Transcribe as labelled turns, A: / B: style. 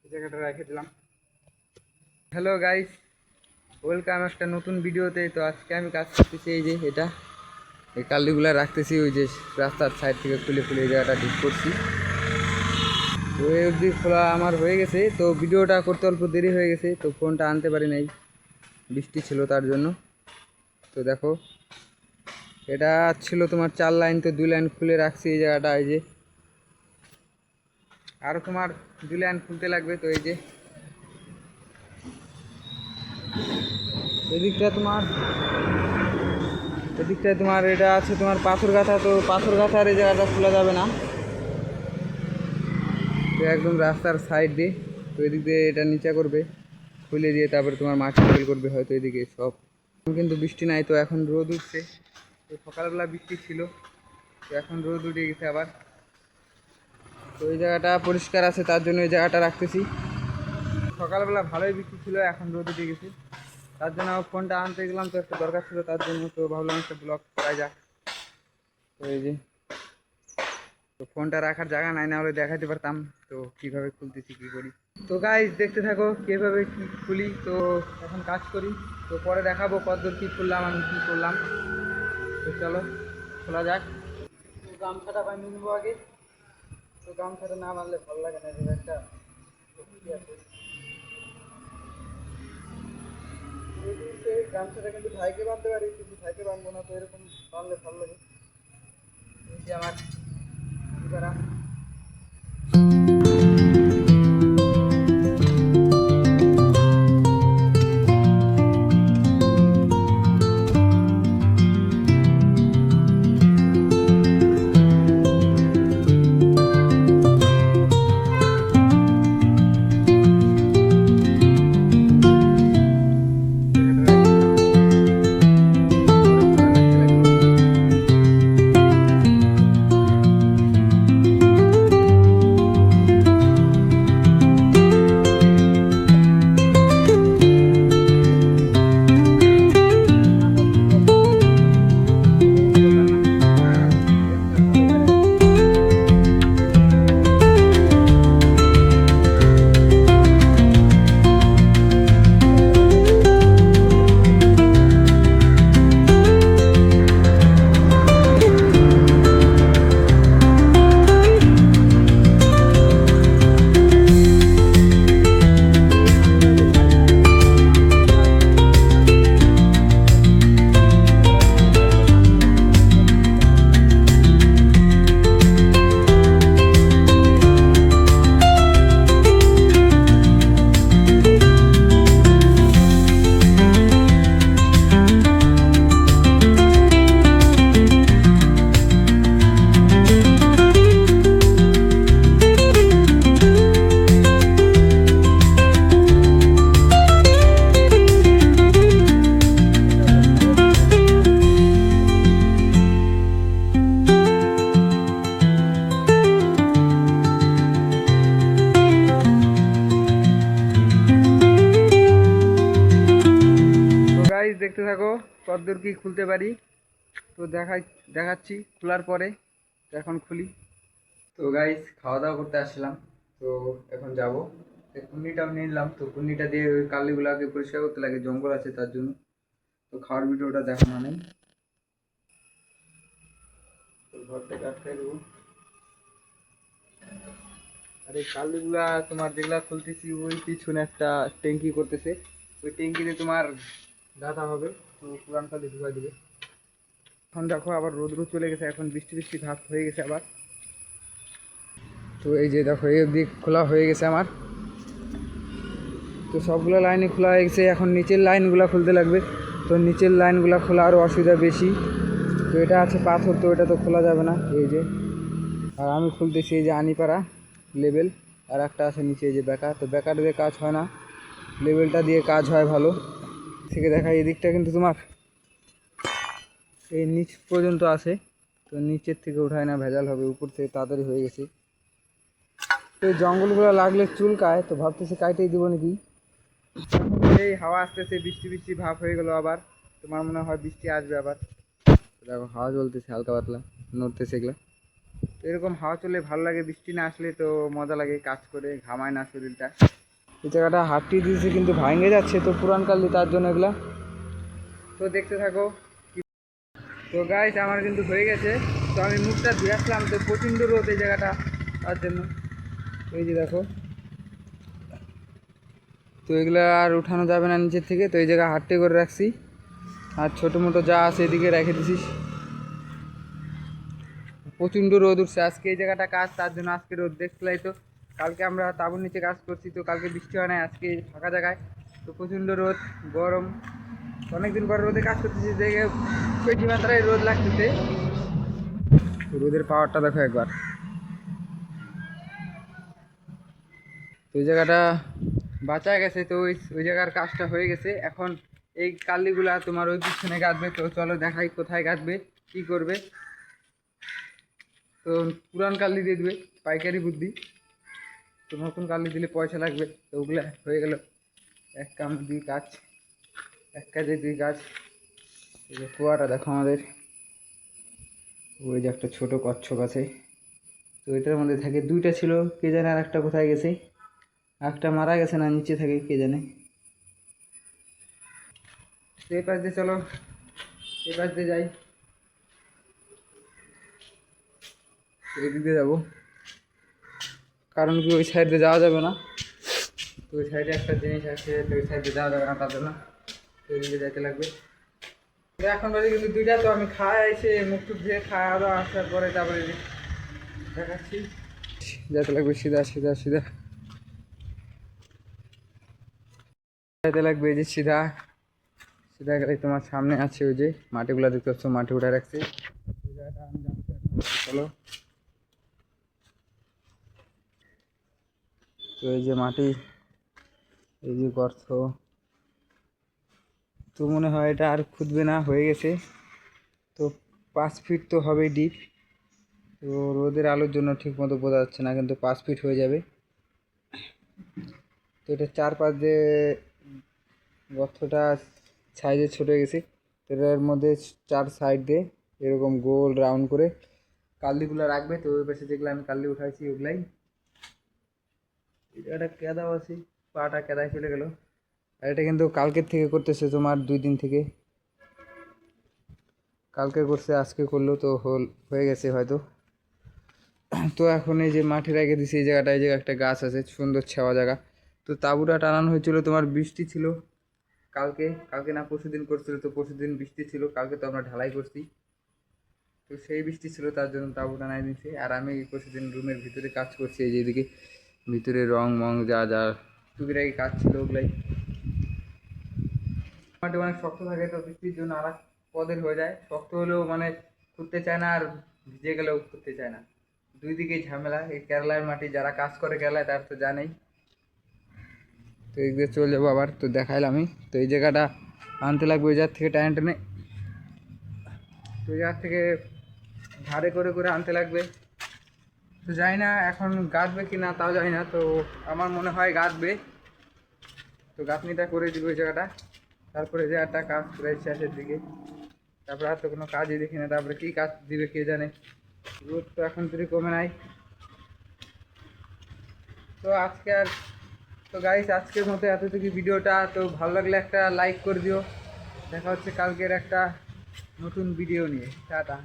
A: এই জায়গাটা রেখে দিলাম। হ্যালো গাইস, ওয়েলকাম একটা নতুন ভিডিওতে। তো আজকে আমি কাজ করতেছি এই যে এটা, এই কালিগুলো রাখতেছি ওই যে রাস্তার সাইড থেকে খুলে খুলে এই জায়গাটা ঠিক করছি। তো এই অবধি খোলা আমার হয়ে গেছে। তো ভিডিওটা করতে অল্প দেরি হয়ে গেছে, তো ফোনটা আনতে পারি নাই, বৃষ্টি ছিল তার জন্য। তো দেখো এটা ছিল তোমার 4 লাইন, তো 2 লাইন খুলে রাখছি এই জায়গাটা। এই যে আরও তোমার 2 লাইন খুলতে লাগবে। তো এই যে এদিকটায় তোমার এটা আছে তোমার পাথর গাঁথা। তো পাথর গাঁথার এই জায়গাটা খোলা যাবে না, তো একদম রাস্তার সাইড দিয়ে। তো এদিক দিয়ে এটা নিচা করবে, খুলে দিয়ে তারপরে তোমার মাটি ফেল করবে হয়তো এদিকে সব। কিন্তু বৃষ্টি নাই, তো এখন রোদ উঠছে। তো সকালবেলা বৃষ্টি ছিল, তো এখন রোদ উঠে গেছে আবার। তো এই জায়গাটা পরিষ্কার আছে তার জন্য এই জায়গাটা রাখতেছি। সকালবেলা ভালোই বৃষ্টি ছিল, এখন রোদ উঠে গেছে তার জন্য ফোনটা আনতে গেলাম। তো একটা দরকার ছিল তার জন্য, তো ভাবলাম একটা ব্লগ করা যাক। তো এই যে, তো ফোনটা রাখার জায়গা নাই, না হলে দেখাতে পারতাম তো কীভাবে খুলতেছি কী করি। তো গাইস দেখতে থাকো কীভাবে কী খুলি। তো এখন কাজ করি, তো পরে দেখাবো কতদূর কী খুললাম আমি কী করলাম। তো চলো খোলা যাক। তো গামছাটা বানিয়ে নেবো আগে। তো গামছাটা না বানলে ভালো লাগে না, এরকম একটা আছে। গামছাটা কিন্তু ভাইকে বাঁধতে পারি, কিন্তু ভাইকে বাঁধবো না। তো এরকম বানলে ভালো লাগে। এই যে আমার করা। দেখতে থাকো কতদূর কি খুলতে পারি। তো দেখাচ্ছি খোলার পরে। তো এখন খুলি। তো গাইস খাওয়া দাওয়া করতে আসলাম, তো এখন যাব। কুন্নিটাও নিয়ে নিলাম, তো কুন্নিটা দিয়ে ওই কালিগুলাকে পরিষ্কার করতে লাগে, জঙ্গল আছে তার জন্য। তো খাওয়ার ভিডিওটা দেখানো নেই, তো ঘরটাকে আটকাই দেবো। আর এই কালিগুলা তোমার যেগুলা খুলতেছি ওই পিছনে একটা ট্যাঙ্কি করতেছে, ওই ট্যাঙ্কিতে তোমার গাঁথা হবে। তো পুরান কালি ঢুকাই দেবে। এখন দেখো আবার রোদ চলে গেছে, এখন বৃষ্টি বৃষ্টি ভাব হয়ে গেছে আবার। তো এই যে দেখো এই অবধি খোলা হয়ে গেছে আমার। তো সবগুলো লাইনই খোলা হয়ে গেছে, এখন নিচের লাইনগুলো খুলতে লাগবে। তো নিচের লাইনগুলো খোলা আরও অসুবিধা বেশি। তো এটা আছে পাথর, তো এটা তো খোলা যাবে না এই যে। আর আমি খুলতেছি এই যে আনিপাড়া লেভেল, আর একটা আছে নিচে এই যে বেকা। তো বেকার দিয়ে কাজ হয় না, লেভেলটা দিয়ে কাজ হয় ভালো। থেকে দেখা এই দিকটা কিন্তু তোমার এই নিচ পর্যন্ত আছে, তো নিচের থেকে উঠায় না, ভেজাল হবে। উপর থেকে তাড়াতাড়ি হয়ে গেছে। তো এই জঙ্গলগুলো লাগলে চুলকায়, তো ভাবতেছি কাইটেই দিব নাকি। এই হাওয়া আসতেছে, বৃষ্টি বৃষ্টি ভাব হয়ে গেল আবার। তোমার মনে হয় বৃষ্টি আসবে আবার। দেখো হাওয়া চলতেছে হালকা পাতলা, নড়তেছে এগুলো। তো এরকম হাওয়া চললে ভালো লাগে, বৃষ্টি না আসলে তো মজা লাগে, কাজ করে ঘামায় না শরীরটা। এই জায়গাটা হাঁটি দিয়েছে কিন্তু ভাঙে যাচ্ছে, তো পুরান কালি তার জন্য এগুলা। তো দেখতে থাকো। তো গাইস আমার কিন্তু হয়ে গেছে, তো আমি মুখটা ধুয়ে আসলাম, তো প্রচণ্ড রোদ এই জায়গাটা তার জন্য। এই যে দেখো, তো এগুলো আর উঠানো যাবে না নিচের থেকে, তো এই জায়গায় হাঁটতে করে রাখছি, আর ছোটো মোটো যা আছে এদিকে রেখে দিছিস। প্রচণ্ড রোদ উঠছে আজকে, এই জায়গাটা কাজ তার জন্য আজকে রোদ দেখলাই তো। কালকে আমরা তাঁবুর নিচে কাজ করছি, তো কালকে বৃষ্টি হয় না, আজকে ফাঁকা জায়গায় তো প্রচণ্ড রোদ গরম। অনেকদিন পর রোদে কাজ করতেছি, দেখে পেটি মাত্রায় রোদ লাগতেছে। রোদের পাওয়ারটা দেখো একবার। তো ওই জায়গাটা বাঁচা গেছে, তো ওই জায়গার কাজটা হয়ে গেছে। এখন এই কালিগুলা তোমার ওই পিছনে গাঁথবে, তো চলো দেখাই কোথায় গাঁথবে, কী করবে। তো পুরান কালি দিয়ে দেবে, পাইকারি বুদ্ধি। তো নতুন কালি দিলে পয়সা লাগবে, তো ওগুলো হয়ে গেল এক কাম দুই কাজ, এক কাজে দুই কাজ। এই যে কুয়াটা দেখো আমাদের, ওই যে একটা ছোটো কচ্ছপ আছে, তো এটার মধ্যে থাকে। দুইটা ছিল, কে জানে আর একটা কোথায় গেছে, একটা মারা গেছে না নিচে থাকে কে জানে। এই পাশ দিয়ে চলো, এই পাশ দিয়ে যাই, এদিক দিয়ে যাবো, কারণ কি ওই সাইড দিয়ে যাওয়া যাবে না। তো ওই সাইডে একটা জিনিস আছে, তো ওই সাইডে যাওয়া যাবে না, তার জন্য এদিকে যেতে লাগবে। এখন বাজে কিন্তু দুইটা, তো আমি খাওয়া এসে মুখ টুক ধুয়ে খাওয়া দাওয়া আসার পরে তারপরে দেখাচ্ছি। যেতে লাগবে সিধা সিধা সিধা, যেতে লাগবে এই যে সিধা সিধা গেলে তোমার সামনে আছে ওই যে মাটিগুলো দেখতে পাচ্ছ, মাটি উঠে রাখছি। চলো, তো এই যে মাটি, এই যে গর্ত, তো মনে হয় এটা আর খুঁজবে না, হয়ে গেছে। তো 5 ফিট তো হবেই ডিপ, তো রোদের আলোর জন্য ঠিক মতো বোঝা যাচ্ছে না, কিন্তু 5 ফিট হয়ে যাবে। তো এটা চারপাশ দিয়ে গর্তটা সাইজে ছোট হয়ে গেছে, তো এটার মধ্যে 4 সাইড দিয়ে এরকম গোল রাউন্ড করে কালিগুলো রাখবে। তো ওই পাশে যেগুলো আমি কালি উঠাইছি ওগুলাই, এটা কেদাও আছে, পাটা কেদায় চলে গেল। আর এটা কিন্তু কালকের থেকে করতেছে, তোমার 2 দিন থেকে, কালকে করছে আজকে করলো, তো হয়ে গেছে হয়তো। তো এখন এই যে মাঠে রেখে দিছি এই জায়গাটা, এই জায়গায় একটা গাছ আছে সুন্দর ছাওয়া জায়গা। তো তাঁবুটা টানানো হয়েছিল, তোমার বৃষ্টি ছিল কালকে, কালকে না পরশু দিন করছিল, তো পরশু দিন বৃষ্টি ছিল, কালকে তো আমরা ঢালাই করছি, তো সেই বৃষ্টি ছিল তার জন্য তাঁবু টানাই দিয়েছি। আর আমি পরশু দিন রুমের ভিতরে কাজ করছি, এই যে এদিকে ভিতরে রং মং যা যা টুকিটাকি কাজ ছিল ওগুলাই। মাটি অনেক শক্ত থাকে, তো বৃষ্টির জন্য আর এক পদের হয়ে যায়, শক্ত হলেও মানে খুঁড়তে চায় না, আর ভিজে গেলেও খুঁড়তে চায় না, দুই দিকেই ঝামেলা। এই কেরালার মাটি যারা কাজ করে কেরালায় তার তো জানেই। তো এই দিয়ে চলে যাবো আবার, তো দেখাইলাম আমি। তো এই জায়গাটা আনতে লাগবে ওই জায়গা থেকে টেনে টেনে, তো ওই জায়গা থেকে ধারে করে করে আনতে লাগবে। তো জানি না এখন গাঁথবে কি না তাও জানি না, তো আমার মনে হয় গাঁথবে। তো গাঁথনিটা করে দিবে ওই জায়গাটা, তারপরে জায়গাটা কাজ প্রায় শেষের দিকে, তারপরে আর তো কোনো কাজই দেখি না, তারপরে কী কাজ দিবে কে জানে। রোদ তো এখন যদি কমে নাই। তো আজকে আর, তো গাইস আজকের মতো এতটুকু ভিডিওটা, তো ভালো লাগলে একটা লাইক করে দিও। দেখা হচ্ছে কালকের একটা নতুন ভিডিও নিয়ে, টাটা।